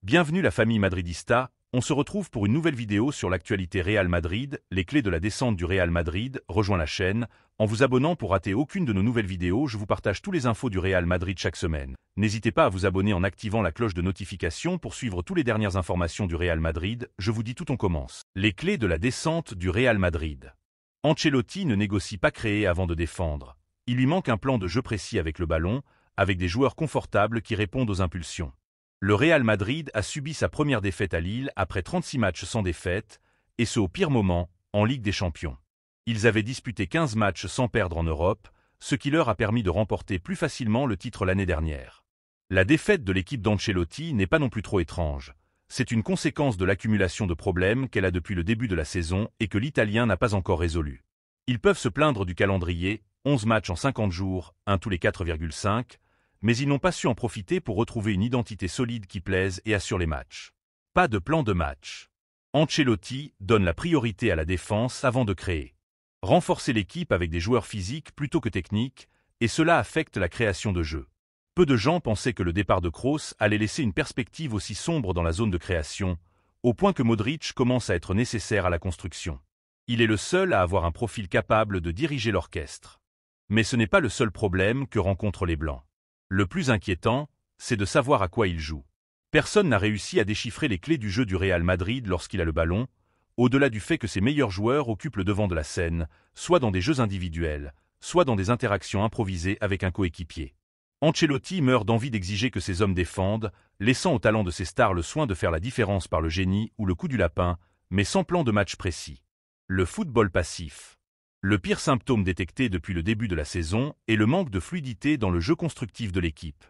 Bienvenue la famille madridista, on se retrouve pour une nouvelle vidéo sur l'actualité Real Madrid, les clés de la descente du Real Madrid, rejoins la chaîne. En vous abonnant pour rater aucune de nos nouvelles vidéos, je vous partage tous les infos du Real Madrid chaque semaine. N'hésitez pas à vous abonner en activant la cloche de notification pour suivre toutes les dernières informations du Real Madrid. Je vous dis tout, on commence. Les clés de la descente du Real Madrid. Ancelotti ne négocie pas créer avant de défendre. Il lui manque un plan de jeu précis avec le ballon, avec des joueurs confortables qui répondent aux impulsions. Le Real Madrid a subi sa première défaite à Lille après 36 matchs sans défaite, et ce au pire moment, en Ligue des Champions. Ils avaient disputé 15 matchs sans perdre en Europe, ce qui leur a permis de remporter plus facilement le titre l'année dernière. La défaite de l'équipe d'Ancelotti n'est pas non plus trop étrange. C'est une conséquence de l'accumulation de problèmes qu'elle a depuis le début de la saison et que l'Italien n'a pas encore résolu. Ils peuvent se plaindre du calendrier, 11 matchs en 50 jours, 1 tous les 4,5, mais ils n'ont pas su en profiter pour retrouver une identité solide qui plaise et assure les matchs. Pas de plan de match. Ancelotti donne la priorité à la défense avant de créer. Renforcer l'équipe avec des joueurs physiques plutôt que techniques, et cela affecte la création de jeu. Peu de gens pensaient que le départ de Kroos allait laisser une perspective aussi sombre dans la zone de création, au point que Modric commence à être nécessaire à la construction. Il est le seul à avoir un profil capable de diriger l'orchestre. Mais ce n'est pas le seul problème que rencontrent les Blancs. Le plus inquiétant, c'est de savoir à quoi il joue. Personne n'a réussi à déchiffrer les clés du jeu du Real Madrid lorsqu'il a le ballon, au-delà du fait que ses meilleurs joueurs occupent le devant de la scène, soit dans des jeux individuels, soit dans des interactions improvisées avec un coéquipier. Ancelotti meurt d'envie d'exiger que ses hommes défendent, laissant au talent de ses stars le soin de faire la différence par le génie ou le coup du lapin, mais sans plan de match précis. Le football passif. Le pire symptôme détecté depuis le début de la saison est le manque de fluidité dans le jeu constructif de l'équipe.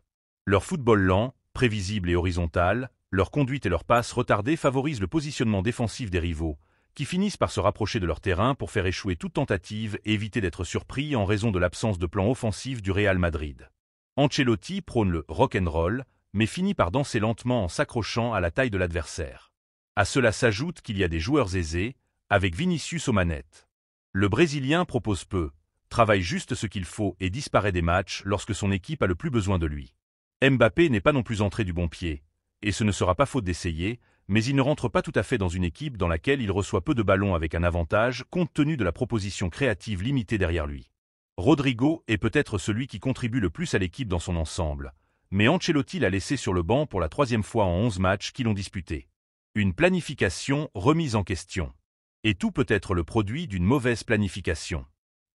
Leur football lent, prévisible et horizontal, leur conduite et leurs passes retardées favorisent le positionnement défensif des rivaux, qui finissent par se rapprocher de leur terrain pour faire échouer toute tentative et éviter d'être surpris en raison de l'absence de plan offensif du Real Madrid. Ancelotti prône le rock'n'roll, mais finit par danser lentement en s'accrochant à la taille de l'adversaire. À cela s'ajoute qu'il y a des joueurs aisés, avec Vinicius aux manettes. Le Brésilien propose peu, travaille juste ce qu'il faut et disparaît des matchs lorsque son équipe a le plus besoin de lui. Mbappé n'est pas non plus entré du bon pied, et ce ne sera pas faute d'essayer, mais il ne rentre pas tout à fait dans une équipe dans laquelle il reçoit peu de ballons avec un avantage compte tenu de la proposition créative limitée derrière lui. Rodrigo est peut-être celui qui contribue le plus à l'équipe dans son ensemble, mais Ancelotti l'a laissé sur le banc pour la 3e fois en 11 matchs qu'ils ont disputés. Une planification remise en question. Et tout peut être le produit d'une mauvaise planification.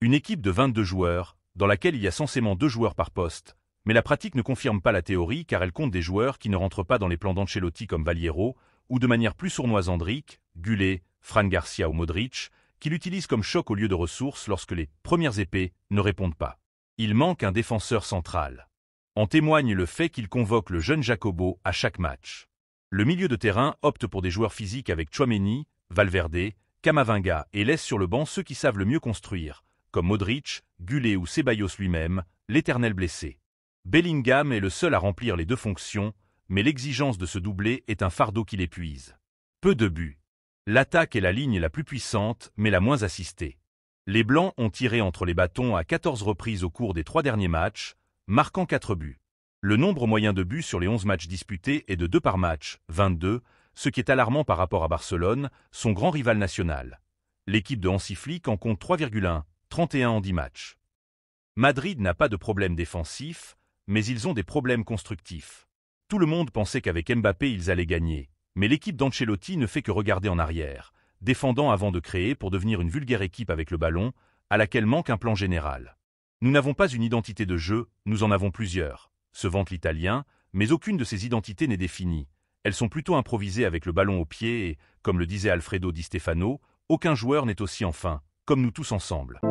Une équipe de 22 joueurs, dans laquelle il y a censément 2 joueurs par poste, mais la pratique ne confirme pas la théorie car elle compte des joueurs qui ne rentrent pas dans les plans d'Ancelotti comme Valiero, ou de manière plus sournoise Endrick, Gullet, Fran Garcia ou Modric, qui l'utilisent comme choc au lieu de ressources lorsque les premières épées ne répondent pas. Il manque un défenseur central. En témoigne le fait qu'il convoque le jeune Jacobo à chaque match. Le milieu de terrain opte pour des joueurs physiques avec Tchouaméni, Valverde, Camavinga et laisse sur le banc ceux qui savent le mieux construire, comme Modric, Gullet ou Ceballos lui-même, l'éternel blessé. Bellingham est le seul à remplir les 2 fonctions, mais l'exigence de ce doublé est un fardeau qui l'épuise. Peu de buts. L'attaque est la ligne la plus puissante, mais la moins assistée. Les Blancs ont tiré entre les bâtons à 14 reprises au cours des 3 derniers matchs, marquant 4 buts. Le nombre moyen de buts sur les 11 matchs disputés est de 2 par match, 22, ce qui est alarmant par rapport à Barcelone, son grand rival national. L'équipe de Hansi Flick en compte 3,1, 31 en 10 matchs. Madrid n'a pas de problème défensif, mais ils ont des problèmes constructifs. Tout le monde pensait qu'avec Mbappé ils allaient gagner, mais l'équipe d'Ancelotti ne fait que regarder en arrière, défendant avant de créer pour devenir une vulgaire équipe avec le ballon, à laquelle manque un plan général. Nous n'avons pas une identité de jeu, nous en avons plusieurs, se vante l'Italien, mais aucune de ces identités n'est définie. Elles sont plutôt improvisées avec le ballon au pied et, comme le disait Alfredo Di Stefano, aucun joueur n'est aussi en fin, comme nous tous ensemble.